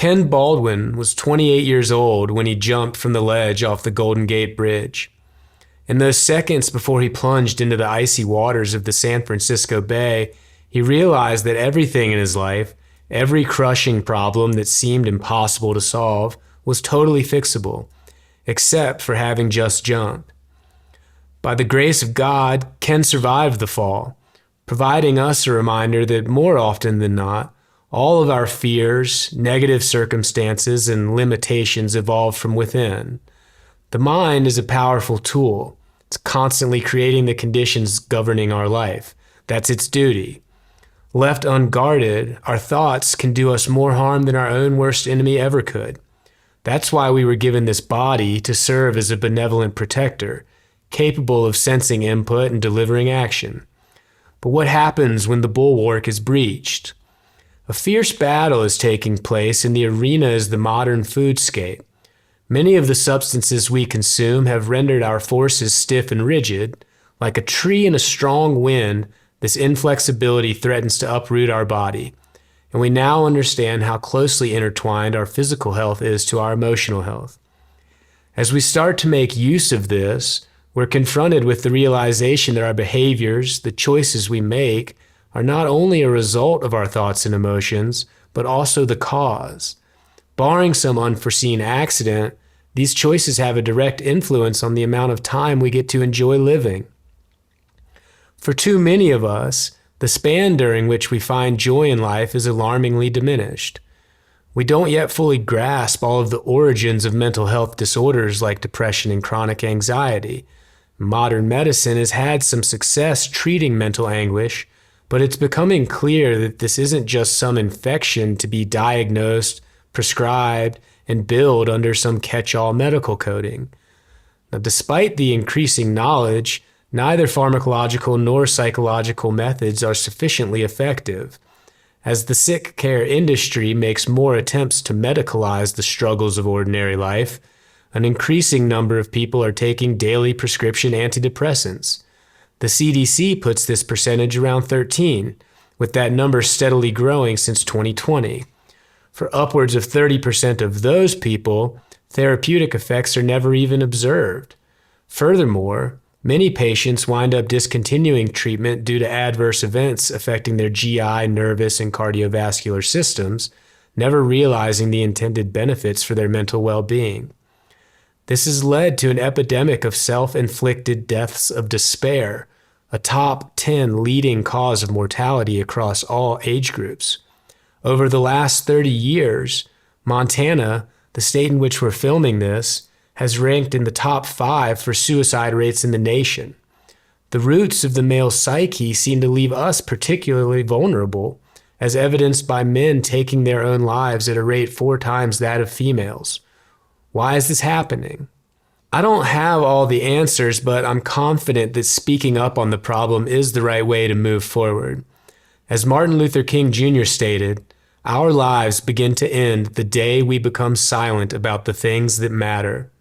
Ken Baldwin was 28 years old when he jumped from the ledge off the Golden Gate Bridge. In those seconds before he plunged into the icy waters of the San Francisco Bay, he realized that everything in his life, every crushing problem that seemed impossible to solve, was totally fixable, except for having just jumped. By the grace of God, Ken survived the fall, providing us a reminder that more often than not, all of our fears, negative circumstances, and limitations evolve from within. The mind is a powerful tool. It's constantly creating the conditions governing our life. That's its duty. Left unguarded, our thoughts can do us more harm than our own worst enemy ever could. That's why we were given this body to serve as a benevolent protector, capable of sensing input and delivering action. But what happens when the bulwark is breached? A fierce battle is taking place, and the arena is the modern foodscape. Many of the substances we consume have rendered our forces stiff and rigid. Like a tree in a strong wind, this inflexibility threatens to uproot our body, and we now understand how closely intertwined our physical health is to our emotional health. As we start to make use of this, we're confronted with the realization that our behaviors, the choices we make, are not only a result of our thoughts and emotions, but also the cause. Barring some unforeseen accident, these choices have a direct influence on the amount of time we get to enjoy living. For too many of us, the span during which we find joy in life is alarmingly diminished. We don't yet fully grasp all of the origins of mental health disorders like depression and chronic anxiety. Modern medicine has had some success treating mental anguish, but it's becoming clear that this isn't just some infection to be diagnosed, prescribed, and billed under some catch-all medical coding. Now, despite the increasing knowledge, neither pharmacological nor psychological methods are sufficiently effective. As the sick care industry makes more attempts to medicalize the struggles of ordinary life, an increasing number of people are taking daily prescription antidepressants. The CDC puts this percentage around 13, with that number steadily growing since 2020. For upwards of 30% of those people, therapeutic effects are never even observed. Furthermore, many patients wind up discontinuing treatment due to adverse events affecting their GI, nervous, and cardiovascular systems, never realizing the intended benefits for their mental well-being. This has led to an epidemic of self-inflicted deaths of despair, a top 10 leading cause of mortality across all age groups. Over the last 30 years, Montana, the state in which we're filming this, has ranked in the top 5 for suicide rates in the nation. The roots of the male psyche seem to leave us particularly vulnerable, as evidenced by men taking their own lives at a rate 4 times that of females. Why is this happening? I don't have all the answers, but I'm confident that speaking up on the problem is the right way to move forward. As Martin Luther King Jr. stated, our lives begin to end the day we become silent about the things that matter.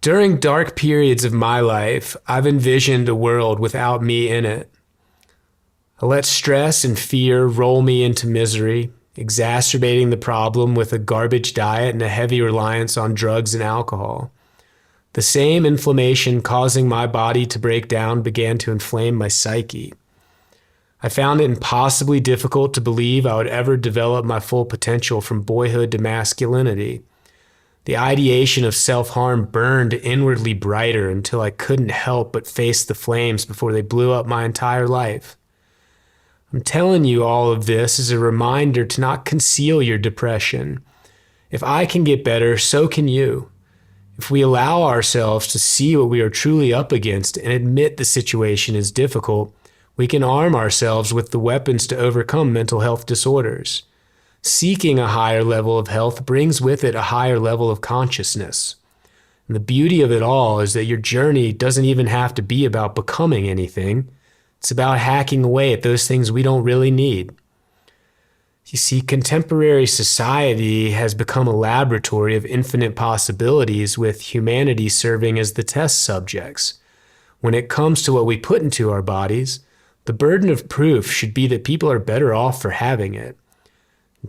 During dark periods of my life, I've envisioned a world without me in it. I let stress and fear roll me into misery, exacerbating the problem with a garbage diet and a heavy reliance on drugs and alcohol. The same inflammation causing my body to break down began to inflame my psyche. I found it impossibly difficult to believe I would ever develop my full potential from boyhood to masculinity. The ideation of self-harm burned inwardly brighter until I couldn't help but face the flames before they blew up my entire life. I'm telling you all of this as a reminder to not conceal your depression. If I can get better, so can you. If we allow ourselves to see what we are truly up against and admit the situation is difficult, we can arm ourselves with the weapons to overcome mental health disorders. Seeking a higher level of health brings with it a higher level of consciousness. And the beauty of it all is that your journey doesn't even have to be about becoming anything. It's about hacking away at those things we don't really need. You see, contemporary society has become a laboratory of infinite possibilities, with humanity serving as the test subjects. When it comes to what we put into our bodies, the burden of proof should be that people are better off for having it.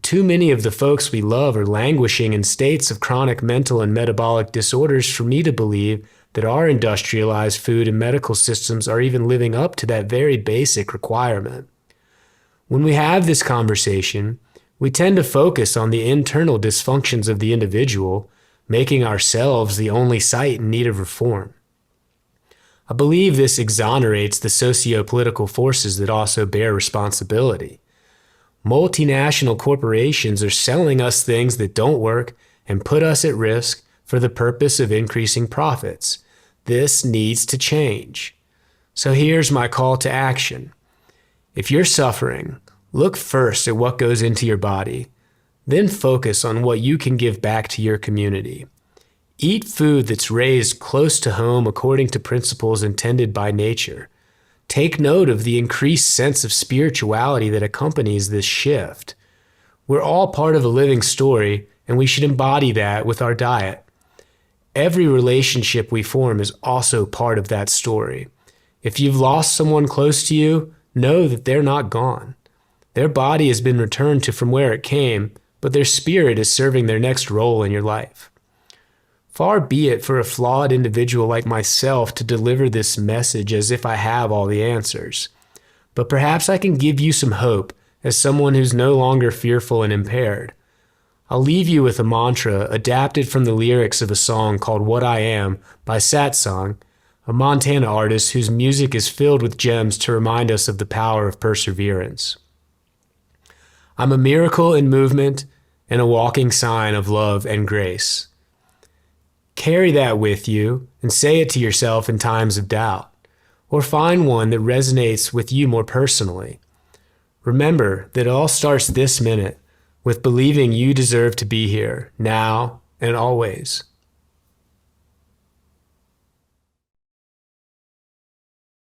Too many of the folks we love are languishing in states of chronic mental and metabolic disorders for me to believe that our industrialized food and medical systems are even living up to that very basic requirement. When we have this conversation, we tend to focus on the internal dysfunctions of the individual, making ourselves the only site in need of reform. I believe this exonerates the socio-political forces that also bear responsibility. Multinational corporations are selling us things that don't work and put us at risk for the purpose of increasing profits. This needs to change. So here's my call to action. If you're suffering, look first at what goes into your body, then focus on what you can give back to your community. Eat food that's raised close to home according to principles intended by nature. Take note of the increased sense of spirituality that accompanies this shift. We're all part of a living story, and we should embody that with our diet. Every relationship we form is also part of that story. If you've lost someone close to you, know that they're not gone. Their body has been returned to from where it came, but their spirit is serving their next role in your life. Far be it for a flawed individual like myself to deliver this message as if I have all the answers. But perhaps I can give you some hope as someone who's no longer fearful and impaired. I'll leave you with a mantra adapted from the lyrics of a song called What I Am by Satsang, a Montana artist whose music is filled with gems to remind us of the power of perseverance. I'm a miracle in movement and a walking sign of love and grace. Carry that with you and say it to yourself in times of doubt, or find one that resonates with you more personally. Remember that it all starts this minute with believing you deserve to be here, now and always.